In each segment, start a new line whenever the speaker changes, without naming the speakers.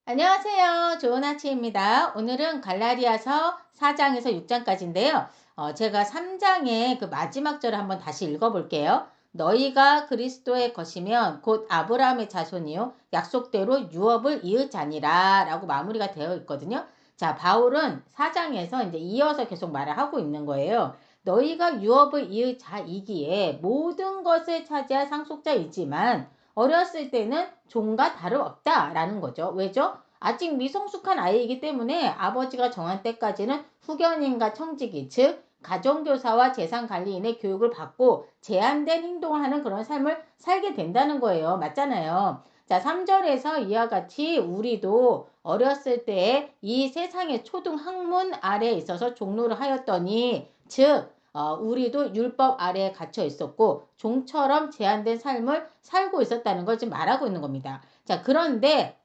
안녕하세요. 좋은 아침입니다. 오늘은 갈라디아서 4장에서 6장까지인데요. 제가 3장의 그 마지막 절을 한번 다시 읽어볼게요. 너희가 그리스도의 것이면 곧 아브라함의 자손이요 약속대로 유업을 이으자니라 라고 마무리가 되어 있거든요. 자, 바울은 4장에서 이제 이어서 계속 말을 하고 있는 거예요. 너희가 유업을 이을 자이기에 모든 것을 차지할 상속자이지만 어렸을 때는 종과 다름없다라는 거죠. 왜죠? 아직 미성숙한 아이이기 때문에 아버지가 정한 때까지는 후견인과 청지기, 즉 가정교사와 재산관리인의 교육을 받고 제한된 행동을 하는 그런 삶을 살게 된다는 거예요. 맞잖아요. 자, 3절에서 이와 같이 우리도 어렸을 때에 이 세상의 초등 학문 아래에 있어서 종로를 하였더니, 즉 우리도 율법 아래에 갇혀 있었고 종처럼 제한된 삶을 살고 있었다는 걸 지금 말하고 있는 겁니다. 자, 그런데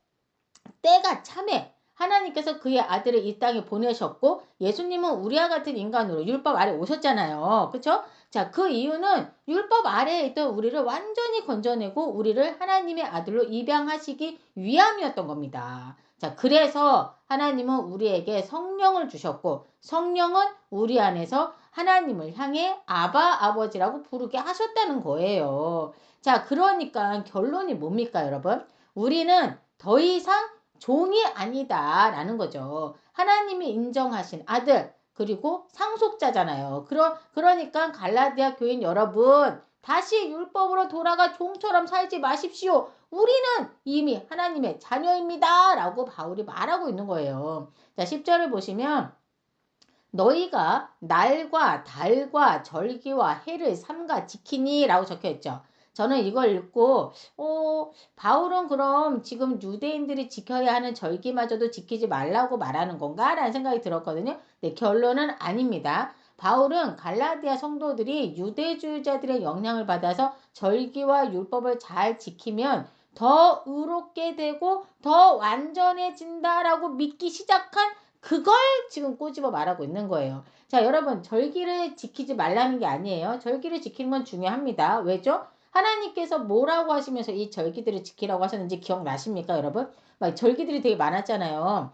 때가 참에 하나님께서 그의 아들을 이 땅에 보내셨고 예수님은 우리와 같은 인간으로 율법 아래 오셨잖아요. 그렇죠? 자, 그 이유는 율법 아래에 있던 우리를 완전히 건져내고 우리를 하나님의 아들로 입양하시기 위함이었던 겁니다. 자, 그래서 하나님은 우리에게 성령을 주셨고 성령은 우리 안에서 하나님을 향해 아바 아버지라고 부르게 하셨다는 거예요. 자, 그러니까 결론이 뭡니까, 여러분? 우리는 더 이상 종이 아니다라는 거죠. 하나님이 인정하신 아들 그리고 상속자잖아요. 그러니까 갈라디아 교인 여러분 다시 율법으로 돌아가 종처럼 살지 마십시오. 우리는 이미 하나님의 자녀입니다. 라고 바울이 말하고 있는 거예요. 자, 10절을 보시면 너희가 날과 달과 절기와 해를 삼가 지키니 라고 적혀 있죠. 저는 이걸 읽고 바울은 그럼 지금 유대인들이 지켜야 하는 절기마저도 지키지 말라고 말하는 건가? 라는 생각이 들었거든요. 네, 결론은 아닙니다. 바울은 갈라디아 성도들이 유대주의자들의 영향을 받아서 절기와 율법을 잘 지키면 더 의롭게 되고 더 완전해진다라고 믿기 시작한 그걸 지금 꼬집어 말하고 있는 거예요. 자, 여러분, 절기를 지키지 말라는 게 아니에요. 절기를 지키는 건 중요합니다. 왜죠? 하나님께서 뭐라고 하시면서 이 절기들을 지키라고 하셨는지 기억나십니까, 여러분? 막 절기들이 되게 많았잖아요.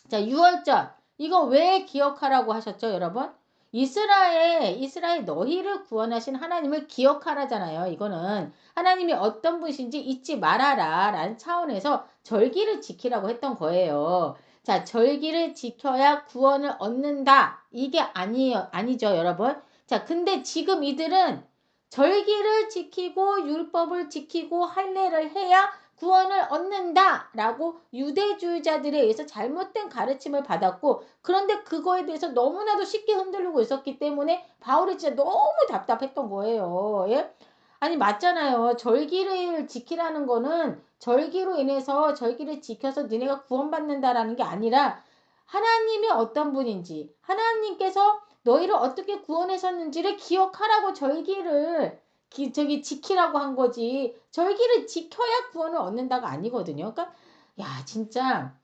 자, 6월절. 이거 왜 기억하라고 하셨죠, 여러분? 이스라엘 너희를 구원하신 하나님을 기억하라잖아요. 이거는 하나님이 어떤 분이신지 잊지 말아라 라는 차원에서 절기를 지키라고 했던 거예요. 자, 절기를 지켜야 구원을 얻는다. 이게 아니죠, 여러분. 자, 근데 지금 이들은 절기를 지키고 율법을 지키고 할례를 해야 구원을 얻는다라고 유대주의자들에 의해서 잘못된 가르침을 받았고 그런데 그거에 대해서 너무나도 쉽게 흔들리고 있었기 때문에 바울이 진짜 너무 답답했던 거예요. 예? 아니 맞잖아요. 절기를 지키라는 거는 절기로 인해서 절기를 지켜서 너네가 구원받는다라는 게 아니라 하나님이 어떤 분인지 하나님께서 너희를 어떻게 구원하셨는지를 기억하라고 절기를 지키라고 한 거지. 절기를 지켜야 구원을 얻는다가 아니거든요. 그러니까 야 진짜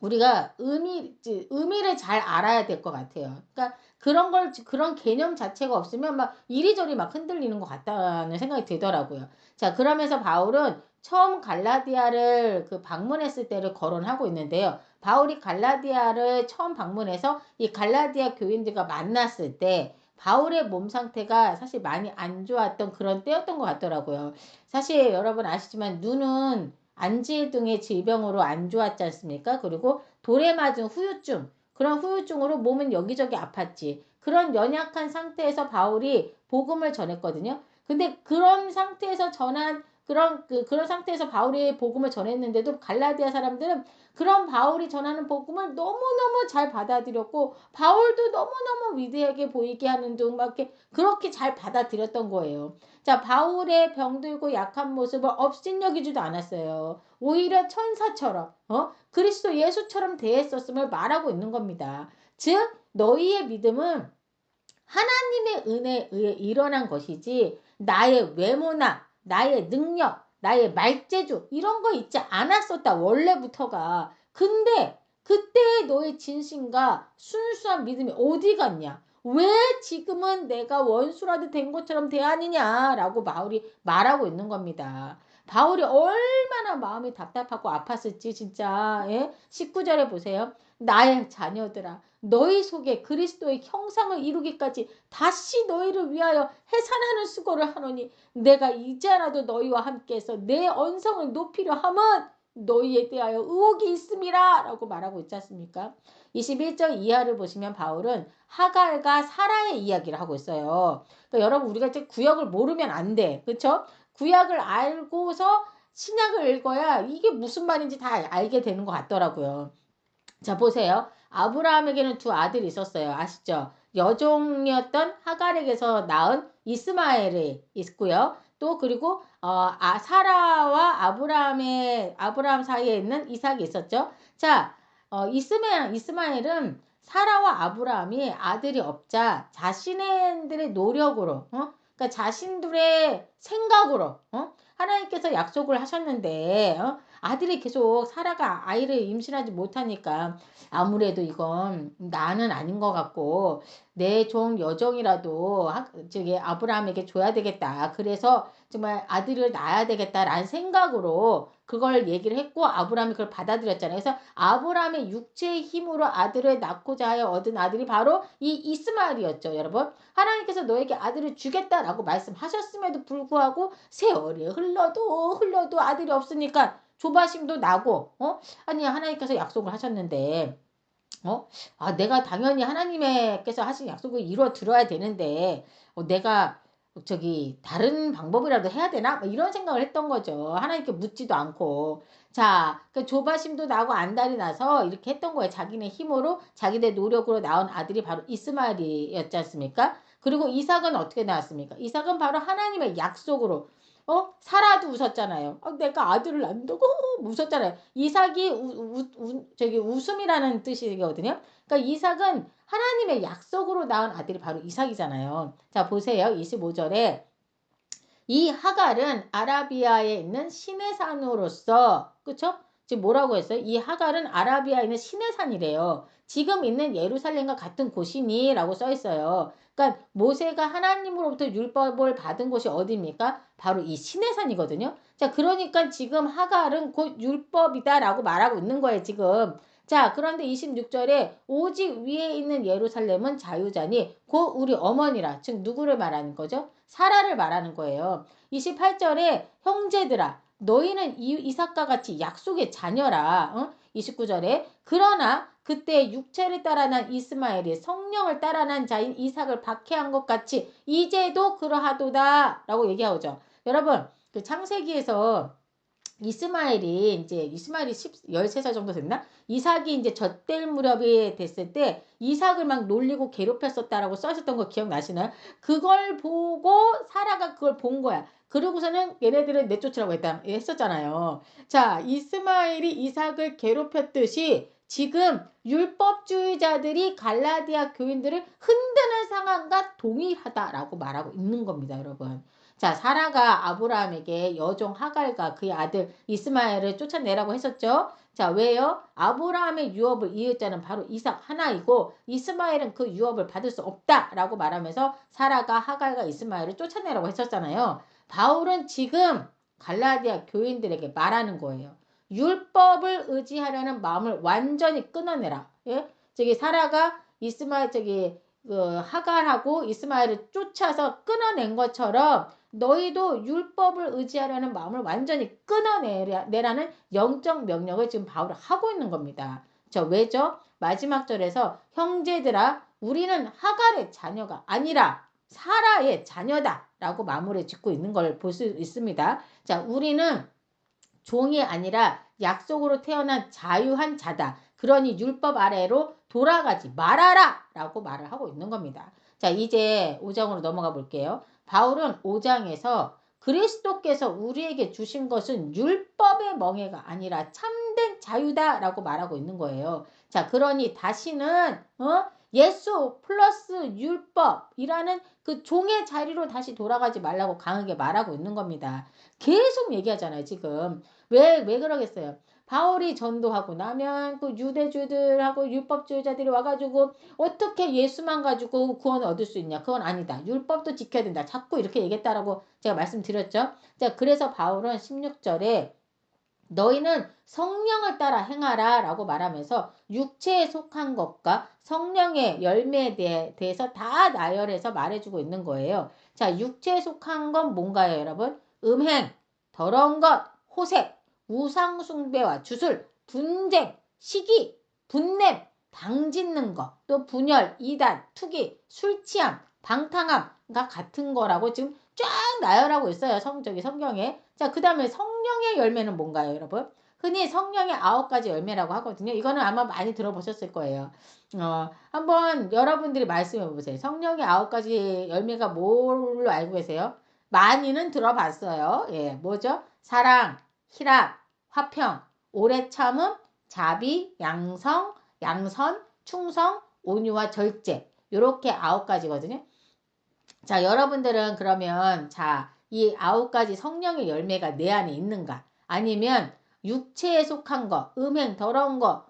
우리가 의미를 잘 알아야 될 것 같아요. 그러니까 그런 개념 자체가 없으면 막 이리저리 막 흔들리는 것 같다는 생각이 들더라고요. 자, 그러면서 바울은 처음 갈라디아를 그 방문했을 때를 거론하고 있는데요. 바울이 갈라디아를 처음 방문해서 이 갈라디아 교인들과 만났을 때 바울의 몸 상태가 사실 많이 안 좋았던 그런 때였던 것 같더라고요. 사실 여러분 아시지만 눈은 안질 등의 질병으로 안 좋았지 않습니까? 그리고 돌에 맞은 후유증, 그런 후유증으로 몸은 여기저기 아팠지. 그런 연약한 상태에서 바울이 복음을 전했거든요. 근데 그런 상태에서 그런 상태에서 바울이 복음을 전했는데도 갈라디아 사람들은 그런 바울이 전하는 복음을 너무너무 잘 받아들였고 바울도 너무너무 위대하게 보이게 하는 등 막 이렇게 그렇게 잘 받아들였던 거예요. 자, 바울의 병들고 약한 모습을 업신여기지도 않았어요. 오히려 천사처럼, 그리스도 예수처럼 대했었음을 말하고 있는 겁니다. 즉, 너희의 믿음은 하나님의 은혜에 의해 일어난 것이지, 나의 외모나, 나의 능력, 나의 말재주, 이런 거 있지 않았었다, 원래부터가. 근데, 그때의 너의 진심과 순수한 믿음이 어디 갔냐? 왜 지금은 내가 원수라도 된 것처럼 대하느냐라고 바울이 말하고 있는 겁니다. 바울이 얼마나 마음이 답답하고 아팠을지 진짜. 예? 19절에 보세요. 나의 자녀들아 너희 속에 그리스도의 형상을 이루기까지 다시 너희를 위하여 해산하는 수고를 하노니 내가 이제 하나도 너희와 함께해서 내 언성을 높이려 함은 너희에 대하여 의혹이 있음이라 라고 말하고 있지 않습니까? 21절 이하를 보시면 바울은 하갈과 사라의 이야기를 하고 있어요. 그러니까 여러분 우리가 이제 구약을 모르면 안 돼. 그렇죠? 구약을 알고서 신약을 읽어야 이게 무슨 말인지 다 알게 되는 것 같더라고요. 자, 보세요. 아브라함에게는 두 아들이 있었어요. 아시죠? 여종이었던 하갈에게서 낳은 이스마엘이 있고요. 또 그리고 사라와 아브라함 사이에 있는 이삭이 있었죠. 자, 이스마엘은 사라와 아브라함이 아들이 없자 자신들의 노력으로, 그러니까 자신들의 생각으로, 하나님께서 약속을 하셨는데, 아들이 계속 사라가 아이를 임신하지 못하니까 아무래도 이건 나는 아닌 것 같고 내 종 여종이라도 저기 아브라함에게 줘야 되겠다. 그래서 정말 아들을 낳아야 되겠다라는 생각으로 그걸 얘기를 했고 아브라함이 그걸 받아들였잖아요. 그래서 아브라함의 육체의 힘으로 아들을 낳고자 하여 얻은 아들이 바로 이 이스마엘이었죠. 여러분 하나님께서 너에게 아들을 주겠다라고 말씀하셨음에도 불구하고 세월이 흘러도 아들이 없으니까 조바심도 나고, 아니, 하나님께서 약속을 하셨는데, 내가 당연히 하나님께서 하신 약속을 이루어 들어야 되는데, 내가 다른 방법이라도 해야 되나? 뭐 이런 생각을 했던 거죠. 하나님께 묻지도 않고. 자, 그 조바심도 나고 안달이 나서 이렇게 했던 거예요. 자기네 힘으로, 자기네 노력으로 낳은 아들이 바로 이스마엘이었지 않습니까? 그리고 이삭은 어떻게 나왔습니까? 이삭은 바로 하나님의 약속으로, 사라도 웃었잖아요. 내가 아들을 낳는다고 웃었잖아요. 이삭이 웃음이라는 뜻이거든요. 그러니까 이삭은 하나님의 약속으로 낳은 아들이 바로 이삭이잖아요. 자, 보세요. 25절에 이 하갈은 아라비아에 있는 신의 산으로서 그쵸? 지금 뭐라고 했어요? 이 하갈은 아라비아에 있는 신의 산이래요. 지금 있는 예루살렘과 같은 곳이니 라고 써 있어요. 그러니까 모세가 하나님으로부터 율법을 받은 곳이 어디입니까? 바로 이 신의 산이거든요. 자, 그러니까 지금 하갈은 곧 율법이다 라고 말하고 있는 거예요, 지금. 자, 그런데 26절에 오직 위에 있는 예루살렘은 자유자니 곧 우리 어머니라. 즉 누구를 말하는 거죠? 사라를 말하는 거예요. 28절에 형제들아 너희는 이삭과 같이 약속의 자녀라. 29절에 그러나 그때 육체를 따라 난 이스마엘이 성령을 따라 난 자인 이삭을 박해한 것 같이 이제도 그러하도다 라고 얘기하죠. 여러분 그 창세기에서 이스마엘이 13살 정도 됐나? 이삭이 이제 젖될 무렵이 됐을 때 이삭을 막 놀리고 괴롭혔었다라고 써있었던 거 기억나시나요? 그걸 보고 사라가 그걸 본 거야. 그러고서는 얘네들을 내쫓으라고 했었잖아요. 자, 이스마엘이 이삭을 괴롭혔듯이 지금 율법주의자들이 갈라디아 교인들을 흔드는 상황과 동일하다라고 말하고 있는 겁니다, 여러분. 자, 사라가 아브라함에게 여종 하갈과 그의 아들 이스마엘을 쫓아내라고 했었죠. 자, 왜요? 아브라함의 유업을 이을 자는 바로 이삭 하나이고 이스마엘은 그 유업을 받을 수 없다라고 말하면서 사라가 하갈과 이스마엘을 쫓아내라고 했었잖아요. 바울은 지금 갈라디아 교인들에게 말하는 거예요. 율법을 의지하려는 마음을 완전히 끊어내라. 예? 사라가 이스마엘 하갈하고 이스마엘을 쫓아서 끊어낸 것처럼 너희도 율법을 의지하려는 마음을 완전히 끊어내라는 영적 명령을 지금 바울은 하고 있는 겁니다. 왜죠? 마지막 절에서 형제들아 우리는 하갈의 자녀가 아니라 사라의 자녀다 라고 마무리 짓고 있는 걸 볼 수 있습니다. 자, 우리는 종이 아니라 약속으로 태어난 자유한 자다. 그러니 율법 아래로 돌아가지 말아라 라고 말을 하고 있는 겁니다. 자, 이제 5장으로 넘어가 볼게요. 바울은 5장에서 그리스도께서 우리에게 주신 것은 율법의 멍에가 아니라 참된 자유다라고 말하고 있는 거예요. 자, 그러니 다시는 예수 플러스 율법이라는 그 종의 자리로 다시 돌아가지 말라고 강하게 말하고 있는 겁니다. 계속 얘기하잖아요, 지금. 왜 그러겠어요? 바울이 전도하고 나면 그 유대주들하고 율법주의자들이 와가지고 어떻게 예수만 가지고 구원 얻을 수 있냐? 그건 아니다. 율법도 지켜야 된다. 자꾸 이렇게 얘기했다라고 제가 말씀드렸죠. 자, 그래서 바울은 16절에 너희는 성령을 따라 행하라 라고 말하면서 육체에 속한 것과 성령의 열매에 대해서 다 나열해서 말해주고 있는 거예요. 자, 육체에 속한 건 뭔가요, 여러분? 음행, 더러운 것, 호색, 우상숭배와 주술, 분쟁, 시기, 분냄, 당짓는 것, 또 분열, 이단, 투기, 술취함, 방탕함과 같은 거라고 지금 쫙 나열하고 있어요. 성경에. 자, 그 다음에 성령의 열매는 뭔가요, 여러분? 흔히 성령의 9가지 열매라고 하거든요. 이거는 아마 많이 들어보셨을 거예요. 한번 여러분들이 말씀해 보세요. 성령의 9가지 열매가 뭘로 알고 계세요? 많이는 들어봤어요. 예, 뭐죠? 사랑, 희락, 화평, 오래 참음, 자비, 양선, 충성, 온유와 절제. 요렇게 9가지거든요. 자, 여러분들은 그러면 이 9가지 성령의 열매가 내 안에 있는가? 아니면 육체에 속한 거, 음행, 더러운 거,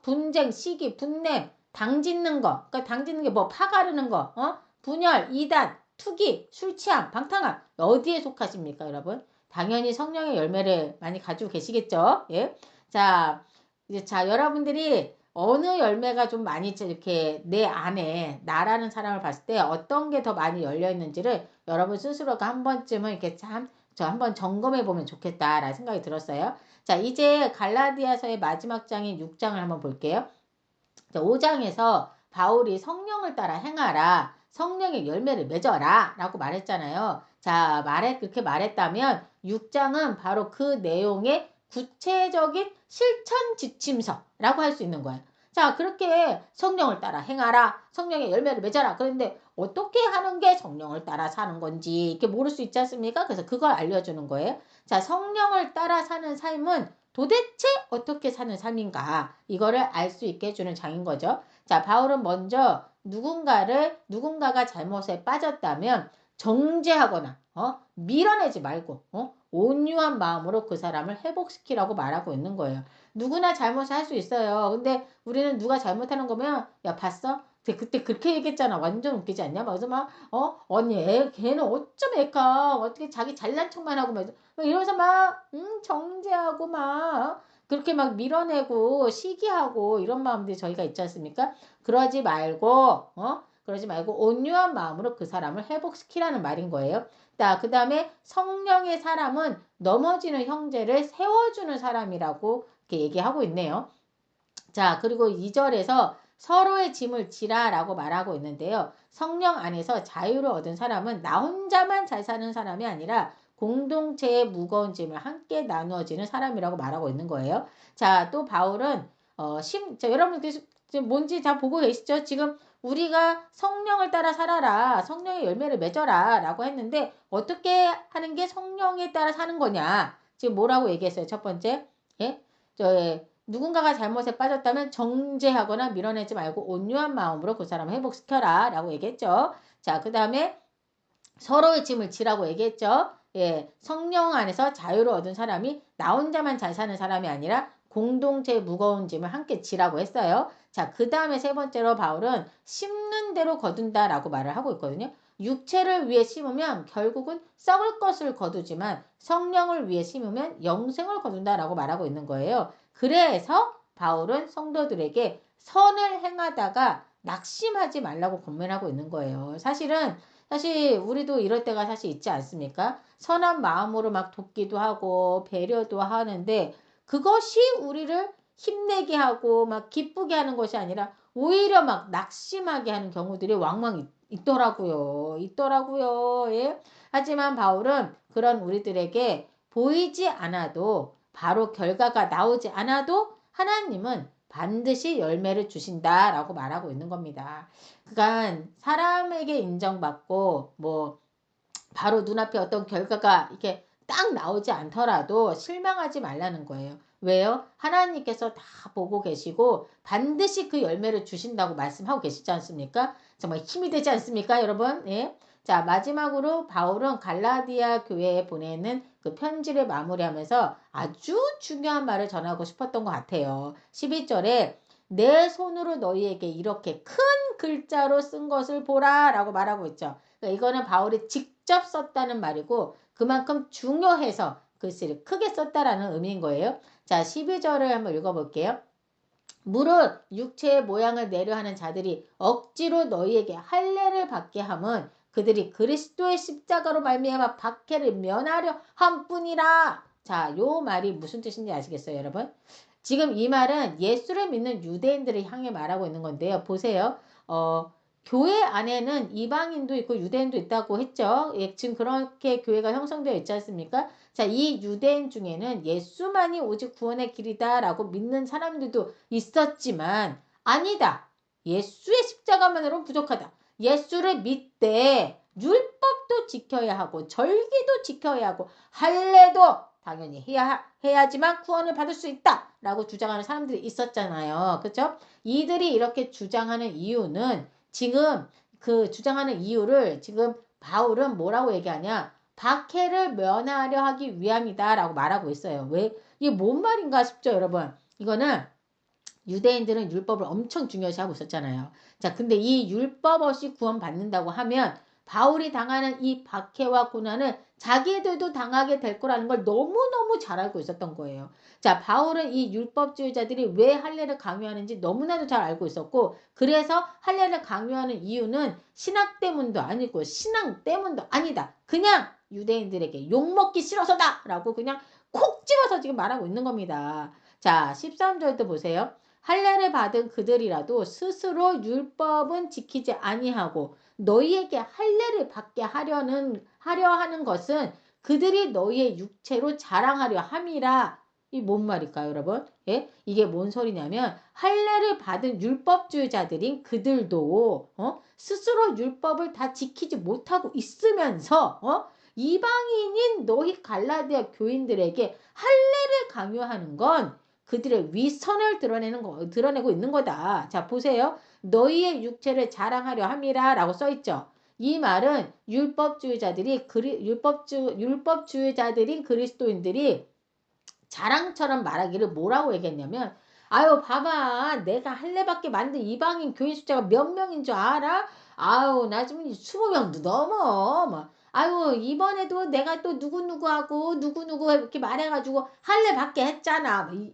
분쟁, 시기, 분냄, 당짓는 거. 그러니까 당짓는 게 뭐 파가르는 거, 분열, 이단, 투기, 술 취함, 방탕함. 어디에 속하십니까, 여러분? 당연히 성령의 열매를 많이 가지고 계시겠죠? 예. 자, 여러분들이 어느 열매가 좀 많이 이렇게 내 안에 나라는 사람을 봤을 때 어떤 게 더 많이 열려 있는지를 여러분 스스로가 한 번쯤은 이렇게 저 한번 점검해 보면 좋겠다라는 생각이 들었어요. 자, 이제 갈라디아서의 마지막 장인 6장을 한번 볼게요. 자, 5장에서 바울이 성령을 따라 행하라. 성령의 열매를 맺어라. 라고 말했잖아요. 자, 그렇게 말했다면 6장은 바로 그 내용의 구체적인 실천 지침서라고 할 수 있는 거예요. 자, 그렇게 성령을 따라 행하라. 성령의 열매를 맺어라. 그런데 어떻게 하는 게 성령을 따라 사는 건지 이렇게 모를 수 있지 않습니까? 그래서 그걸 알려주는 거예요. 자, 성령을 따라 사는 삶은 도대체 어떻게 사는 삶인가? 이거를 알 수 있게 해주는 장인 거죠. 자, 바울은 먼저 누군가가 잘못에 빠졌다면 정죄하거나, 밀어내지 말고, 온유한 마음으로 그 사람을 회복시키라고 말하고 있는 거예요. 누구나 잘못을 할 수 있어요. 근데 우리는 누가 잘못하는 거면, 야, 봤어? 그때 그렇게 얘기했잖아. 완전 웃기지 않냐? 그래서 언니, 걔는 어쩜 애까? 어떻게 자기 잘난 척만 하고 막 이러면서 정죄하고 그렇게 막 밀어내고 시기하고 이런 마음들이 저희가 있지 않습니까? 그러지 말고, 온유한 마음으로 그 사람을 회복시키라는 말인 거예요. 자, 그 다음에 성령의 사람은 넘어지는 형제를 세워주는 사람이라고 이렇게 얘기하고 있네요. 자, 그리고 2절에서 서로의 짐을 지라라고 말하고 있는데요. 성령 안에서 자유를 얻은 사람은 나 혼자만 잘 사는 사람이 아니라 공동체의 무거운 짐을 함께 나누어지는 사람이라고 말하고 있는 거예요. 자, 또 바울은 여러분 지금 뭔지 다 보고 계시죠? 지금 우리가 성령을 따라 살아라. 성령의 열매를 맺어라. 라고 했는데 어떻게 하는 게 성령에 따라 사는 거냐? 지금 뭐라고 얘기했어요? 첫 번째. 예? 누군가가 잘못에 빠졌다면 정죄하거나 밀어내지 말고 온유한 마음으로 그 사람을 회복시켜라. 라고 얘기했죠. 자, 그 다음에 서로의 짐을 지라고 얘기했죠. 예, 성령 안에서 자유를 얻은 사람이 나 혼자만 잘 사는 사람이 아니라 공동체의 무거운 짐을 함께 지라고 했어요. 자, 그 다음에 세 번째로 바울은 심는 대로 거둔다라고 말을 하고 있거든요. 육체를 위해 심으면 결국은 썩을 것을 거두지만 성령을 위해 심으면 영생을 거둔다라고 말하고 있는 거예요. 그래서 바울은 성도들에게 선을 행하다가 낙심하지 말라고 권면하고 있는 거예요. 사실 우리도 이럴 때가 사실 있지 않습니까? 선한 마음으로 막 돕기도 하고 배려도 하는데 그것이 우리를 힘내게 하고 막 기쁘게 하는 것이 아니라 오히려 막 낙심하게 하는 경우들이 왕왕 있더라고요. 예? 하지만 바울은 그런 우리들에게 보이지 않아도 바로 결과가 나오지 않아도 하나님은 반드시 열매를 주신다라고 말하고 있는 겁니다. 그러니까 사람에게 인정받고 바로 눈앞에 어떤 결과가 이렇게 딱 나오지 않더라도 실망하지 말라는 거예요. 왜요? 하나님께서 다 보고 계시고 반드시 그 열매를 주신다고 말씀하고 계시지 않습니까? 정말 힘이 되지 않습니까, 여러분? 예. 자, 마지막으로 바울은 갈라디아 교회에 보내는 그 편지를 마무리하면서 아주 중요한 말을 전하고 싶었던 것 같아요. 12절에 내 손으로 너희에게 이렇게 큰 글자로 쓴 것을 보라 라고 말하고 있죠. 그러니까 이거는 바울이 직접 썼다는 말이고 그만큼 중요해서 글씨를 크게 썼다라는 의미인 거예요. 자, 12절을 한번 읽어볼게요. 무릇 육체의 모양을 내려 하는 자들이 억지로 너희에게 할례를 받게 함은 그들이 그리스도의 십자가로 말미암아 박해를 면하려 함뿐이라. 자, 요 말이 무슨 뜻인지 아시겠어요, 여러분? 지금 이 말은 예수를 믿는 유대인들을 향해 말하고 있는 건데요. 보세요. 교회 안에는 이방인도 있고 유대인도 있다고 했죠. 예, 지금 그렇게 교회가 형성되어 있지 않습니까? 자, 이 유대인 중에는 예수만이 오직 구원의 길이다라고 믿는 사람들도 있었지만 아니다. 예수의 십자가만으로는 부족하다. 예수를 믿되 율법도 지켜야 하고 절기도 지켜야 하고 할례도 당연히 해야지만 구원을 받을 수 있다라고 주장하는 사람들이 있었잖아요. 그렇죠? 이들이 이렇게 주장하는 이유는 지금 그 주장하는 이유를 지금 바울은 뭐라고 얘기하냐? 박해를 면하려 하기 위함이다라고 말하고 있어요. 왜? 이게 뭔 말인가 싶죠, 여러분? 이거는 유대인들은 율법을 엄청 중요시하고 있었잖아요. 자, 근데 이 율법 없이 구원받는다고 하면 바울이 당하는 이 박해와 고난을 자기들도 당하게 될 거라는 걸 너무너무 잘 알고 있었던 거예요. 자, 바울은 이 율법주의자들이 왜 할례를 강요하는지 너무나도 잘 알고 있었고 그래서 할례를 강요하는 이유는 신학 때문도 아니고 신앙 때문도 아니다. 그냥 유대인들에게 욕먹기 싫어서다 라고 그냥 콕 집어서 지금 말하고 있는 겁니다. 자, 13절도 보세요. 할례를 받은 그들이라도 스스로 율법은 지키지 아니하고 너희에게 할례를 받게 하려 하는 것은 그들이 너희의 육체로 자랑하려 함이라. 이 뭔 말일까요, 여러분? 예? 이게 뭔 소리냐면 할례를 받은 율법주의자들인 그들도 스스로 율법을 다 지키지 못하고 있으면서 이방인인 너희 갈라디아 교인들에게 할례를 강요하는 건 그들의 위선을 드러내고 있는 거다. 자, 보세요. 너희의 육체를 자랑하려 함이라 라고 써있죠. 이 말은 율법주의자들인 그리스도인들이 자랑처럼 말하기를 뭐라고 얘기했냐면 아유 봐봐 내가 할례받게 만든 이방인 교인 숫자가 몇 명인 줄 알아? 아유 나 지금 20명도 넘어. 뭐. 아유 이번에도 내가 또 누구누구하고 누구누구 이렇게 말해가지고 할례받게 했잖아. 뭐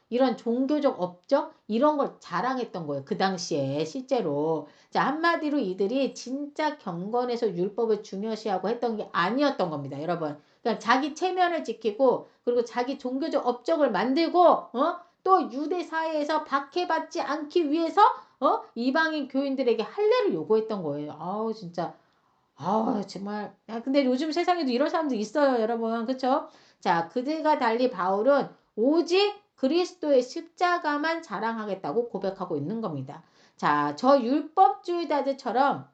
이런 종교적 업적 이런 걸 자랑했던 거예요. 그 당시에 실제로. 자 한마디로 이들이 진짜 경건에서 율법을 중요시하고 했던 게 아니었던 겁니다. 여러분. 그러니까 자기 체면을 지키고 그리고 자기 종교적 업적을 만들고 또 유대 사회에서 박해받지 않기 위해서 이방인 교인들에게 할례를 요구했던 거예요. 아우 진짜 정말 근데 요즘 세상에도 이런 사람들 있어요, 여러분. 그렇죠? 자, 그들과 달리 바울은 오직 그리스도의 십자가만 자랑하겠다고 고백하고 있는 겁니다. 자, 저 율법주의자들처럼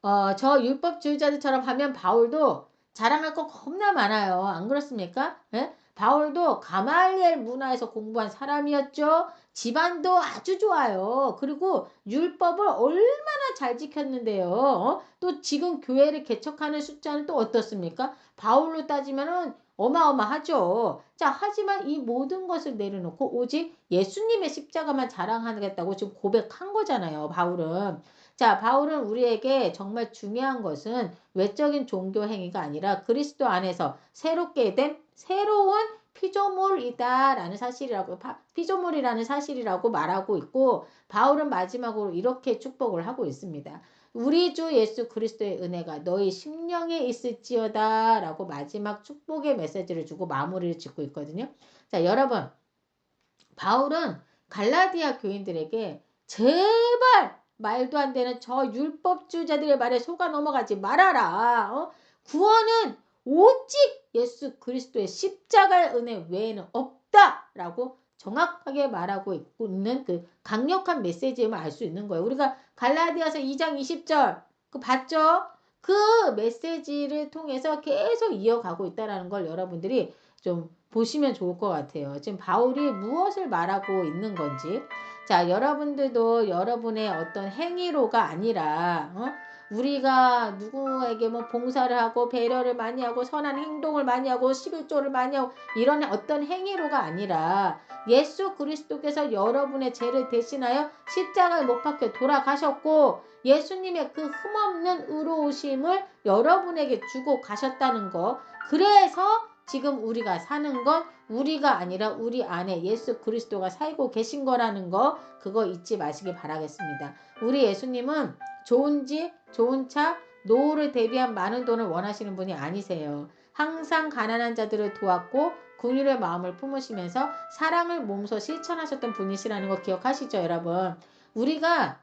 하면 바울도 자랑할 거 겁나 많아요. 안 그렇습니까? 예? 바울도 가말리엘 문화에서 공부한 사람이었죠. 집안도 아주 좋아요. 그리고 율법을 얼마나 잘 지켰는데요. 또 지금 교회를 개척하는 숫자는 또 어떻습니까? 바울로 따지면은 어마어마하죠. 자, 하지만 이 모든 것을 내려놓고 오직 예수님의 십자가만 자랑하겠다고 지금 고백한 거잖아요. 바울은 우리에게 정말 중요한 것은 외적인 종교 행위가 아니라 그리스도 안에서 새롭게 된 새로운 피조물이라는 사실이라고 말하고 있고 바울은 마지막으로 이렇게 축복을 하고 있습니다. 우리 주 예수 그리스도의 은혜가 너희 심령에 있을지어다 라고 마지막 축복의 메시지를 주고 마무리를 짓고 있거든요. 자, 여러분 바울은 갈라디아 교인들에게 제발 말도 안 되는 저 율법주의자들의 말에 속아 넘어가지 말아라. 구원은 오직 예수 그리스도의 십자가의 은혜 외에는 없다라고 정확하게 말하고 있는 그 강력한 메시지임을 알 수 있는 거예요. 우리가 갈라디아서 2장 20절 그 봤죠? 그 메시지를 통해서 계속 이어가고 있다는 걸 여러분들이 좀 보시면 좋을 것 같아요. 지금 바울이 무엇을 말하고 있는 건지. 자, 여러분들도 여러분의 어떤 행위로가 아니라 우리가 누구에게 뭐 봉사를 하고 배려를 많이 하고 선한 행동을 많이 하고 11조를 많이 하고 이런 어떤 행위로가 아니라 예수 그리스도께서 여러분의 죄를 대신하여 십자가에 못 박혀 돌아가셨고 예수님의 그 흠없는 의로우심을 여러분에게 주고 가셨다는 거. 그래서 지금 우리가 사는 건 우리가 아니라 우리 안에 예수 그리스도가 살고 계신 거라는 거, 그거 잊지 마시기 바라겠습니다. 우리 예수님은 좋은 집, 좋은 차, 노후를 대비한 많은 돈을 원하시는 분이 아니세요. 항상 가난한 자들을 도왔고 긍휼의 마음을 품으시면서 사랑을 몸소 실천하셨던 분이시라는 거 기억하시죠, 여러분? 우리가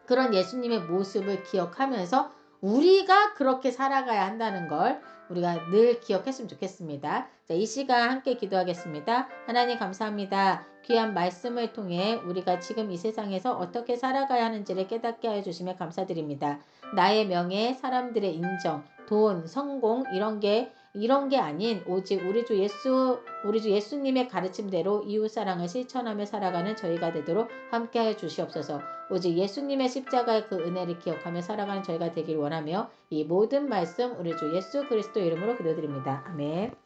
그런 예수님의 모습을 기억하면서 우리가 그렇게 살아가야 한다는 걸 우리가 늘 기억했으면 좋겠습니다. 자, 이 시간 함께 기도하겠습니다. 하나님 감사합니다. 귀한 말씀을 통해 우리가 지금 이 세상에서 어떻게 살아가야 하는지를 깨닫게 하여 주시며 감사드립니다. 나의 명예, 사람들의 인정, 돈, 성공 이런 게 아닌 오직 우리 주 예수님의 가르침대로 이웃 사랑을 실천하며 살아가는 저희가 되도록 함께하여 주시옵소서. 오직 예수님의 십자가의 그 은혜를 기억하며 살아가는 저희가 되길 원하며 이 모든 말씀 우리 주 예수 그리스도 이름으로 기도드립니다. 아멘.